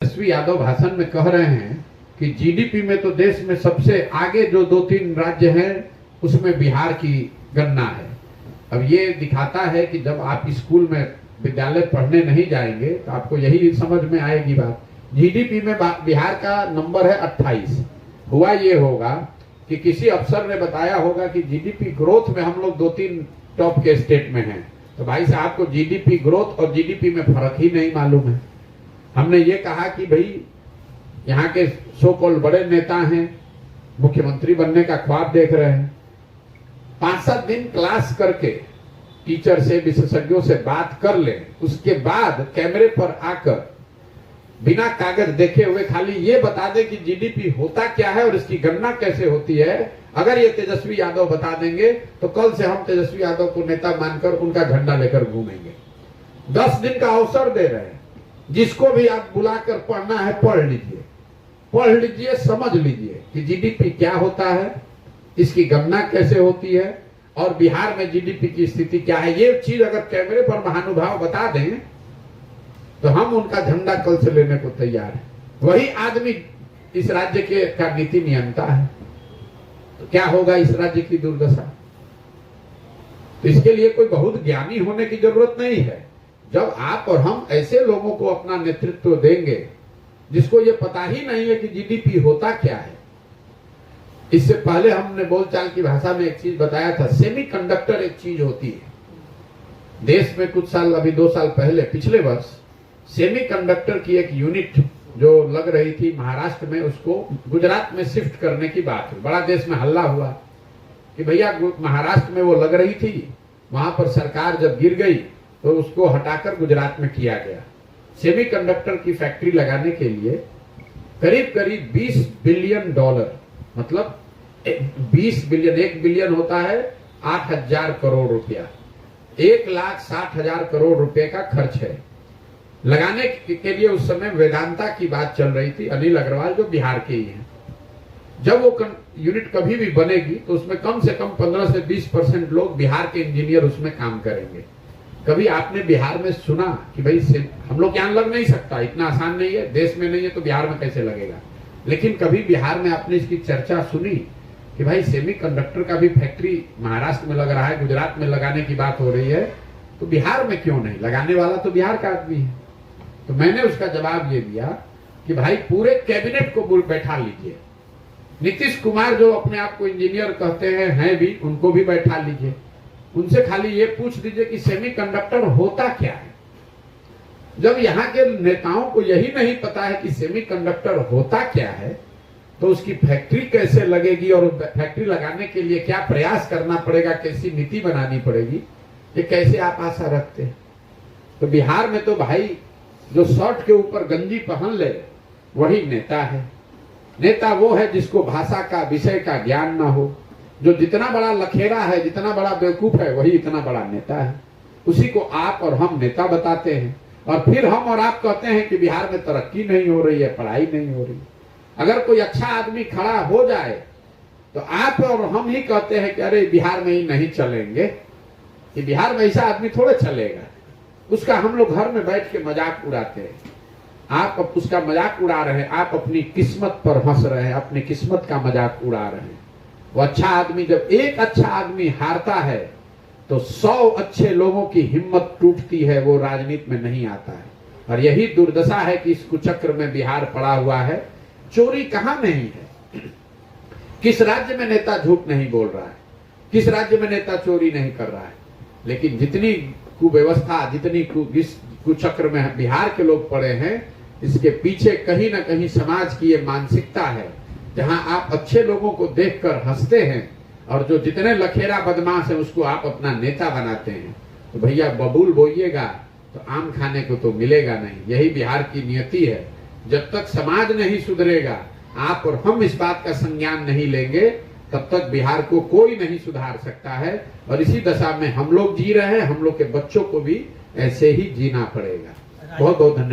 तेजस्वी यादव भाषण में कह रहे हैं कि जीडीपी में तो देश में सबसे आगे जो 2-3 राज्य हैं उसमें बिहार की गणना है। अब ये दिखाता है कि जब आप स्कूल में विद्यालय पढ़ने नहीं जाएंगे तो आपको यही समझ में आएगी बात। जीडीपी में बिहार का नंबर है 28। हुआ ये होगा कि किसी अफसर ने बताया होगा कि जीडीपी ग्रोथ में हम लोग 2-3 टॉप के स्टेट में हैं, तो भाई साहब को जीडीपी ग्रोथ और जीडीपी में फर्क ही नहीं मालूम है। हमने ये कहा कि भाई यहाँ के सो कॉल्ड बड़े नेता हैं, मुख्यमंत्री बनने का ख्वाब देख रहे हैं, 5-7 दिन क्लास करके टीचर से विशेषज्ञों से बात कर ले, उसके बाद कैमरे पर आकर बिना कागज देखे हुए खाली ये बता दे कि जीडीपी होता क्या है और इसकी गणना कैसे होती है। अगर ये तेजस्वी यादव बता देंगे तो कल से हम तेजस्वी यादव को नेता मानकर उनका झंडा लेकर घूमेंगे। 10 दिन का अवसर दे रहे हैं, जिसको भी आप बुलाकर पढ़ना है पढ़ लीजिए, समझ लीजिए कि जीडीपी क्या होता है, इसकी गणना कैसे होती है और बिहार में जीडीपी की स्थिति क्या है। ये चीज अगर कैमरे पर महानुभाव बता दें तो हम उनका झंडा कल से लेने को तैयार है। वही आदमी इस राज्य के का नीति नियंता है, तो क्या होगा इस राज्य की दुर्दशा। तो इसके लिए कोई बहुत ज्ञानी होने की जरूरत नहीं है। जब आप और हम ऐसे लोगों को अपना नेतृत्व देंगे जिसको ये पता ही नहीं है कि जीडीपी होता क्या है। इससे पहले हमने बोलचाल की भाषा में एक चीज बताया था, सेमीकंडक्टर एक चीज होती है। देश में कुछ साल, अभी 2 साल पहले, पिछले वर्ष सेमीकंडक्टर की एक यूनिट जो लग रही थी महाराष्ट्र में, उसको गुजरात में शिफ्ट करने की बात हुई। बड़ा देश में हल्ला हुआ कि भैया महाराष्ट्र में वो लग रही थी, वहां पर सरकार जब गिर गई तो उसको हटाकर गुजरात में किया गया। सेमीकंडक्टर की फैक्ट्री लगाने के लिए करीब करीब $20 बिलियन, मतलब 20 बिलियन, 1 बिलियन होता है 8,000 करोड़ रुपया, 1,60,000 करोड़ रुपए का खर्च है लगाने के लिए। उस समय वेदांता की बात चल रही थी, अनिल अग्रवाल जो बिहार के ही हैं। जब वो यूनिट कभी भी बनेगी तो उसमें कम से कम 15 से 20% लोग बिहार के इंजीनियर उसमें काम करेंगे। कभी आपने बिहार में सुना कि भाई हम लोग यहाँ लग नहीं सकता, इतना आसान नहीं है, देश में नहीं है तो बिहार में कैसे लगेगा। लेकिन कभी बिहार में आपने इसकी चर्चा सुनी कि भाई सेमीकंडक्टर का भी फैक्ट्री महाराष्ट्र में लग रहा है, गुजरात में लगाने की बात हो रही है, तो बिहार में क्यों नहीं? लगाने वाला तो बिहार का आदमी है। तो मैंने उसका जवाब ये दिया कि भाई पूरे कैबिनेट को बैठा लीजिए। नीतीश कुमार जो अपने आप को इंजीनियर कहते हैं भी, उनको भी बैठा लीजिए। उनसे खाली ये पूछ दीजिए कि सेमीकंडक्टर होता क्या है। जब यहाँ के नेताओं को यही नहीं पता है कि सेमीकंडक्टर होता क्या है, तो उसकी फैक्ट्री कैसे लगेगी और फैक्ट्री लगाने के लिए क्या प्रयास करना पड़ेगा, कैसी नीति बनानी पड़ेगी, ये कैसे आप आशा रखते हैं। तो बिहार में तो भाई जो शर्ट के ऊपर गंजी पहन ले वही नेता है। नेता वो है जिसको भाषा का, विषय का ज्ञान ना हो। जो जितना बड़ा लखेरा है, जितना बड़ा बेवकूफ है, वही इतना बड़ा नेता है। उसी को आप और हम नेता बताते हैं और फिर हम और आप कहते हैं कि बिहार में तरक्की नहीं हो रही है, पढ़ाई नहीं हो रही। अगर कोई अच्छा आदमी खड़ा हो जाए तो आप और हम ही कहते हैं कि अरे बिहार में ही नहीं चलेंगे, कि बिहार में ऐसा आदमी थोड़े चलेगा। उसका हम लोग घर में बैठ के मजाक उड़ाते हैं। आप उसका मजाक उड़ा रहे हैं, आप अपनी किस्मत पर हंस रहे हैं, अपनी किस्मत का मजाक उड़ा रहे हैं। वो अच्छा आदमी, जब एक अच्छा आदमी हारता है तो 100 अच्छे लोगों की हिम्मत टूटती है, वो राजनीति में नहीं आता है। और यही दुर्दशा है कि इस कुचक्र में बिहार पड़ा हुआ है। चोरी कहां नहीं है? किस राज्य में नेता झूठ नहीं बोल रहा है? किस राज्य में नेता चोरी नहीं कर रहा है? लेकिन जितनी कुव्यवस्था, जितनी कुचक्र में बिहार के लोग पड़े हैं, इसके पीछे कहीं ना कहीं समाज की ये मानसिकता है, जहां आप अच्छे लोगों को देखकर हंसते हैं और जो जितने लखेरा बदमाश है उसको आप अपना नेता बनाते हैं। तो भैया बबूल बोइएगा तो आम खाने को तो मिलेगा नहीं। यही बिहार की नियति है। जब तक समाज नहीं सुधरेगा, आप और हम इस बात का संज्ञान नहीं लेंगे, तब तक बिहार को कोई नहीं सुधार सकता है। और इसी दशा में हम लोग जी रहे हैं, हम लोग के बच्चों को भी ऐसे ही जीना पड़ेगा। बहुत बहुत धन्यवाद।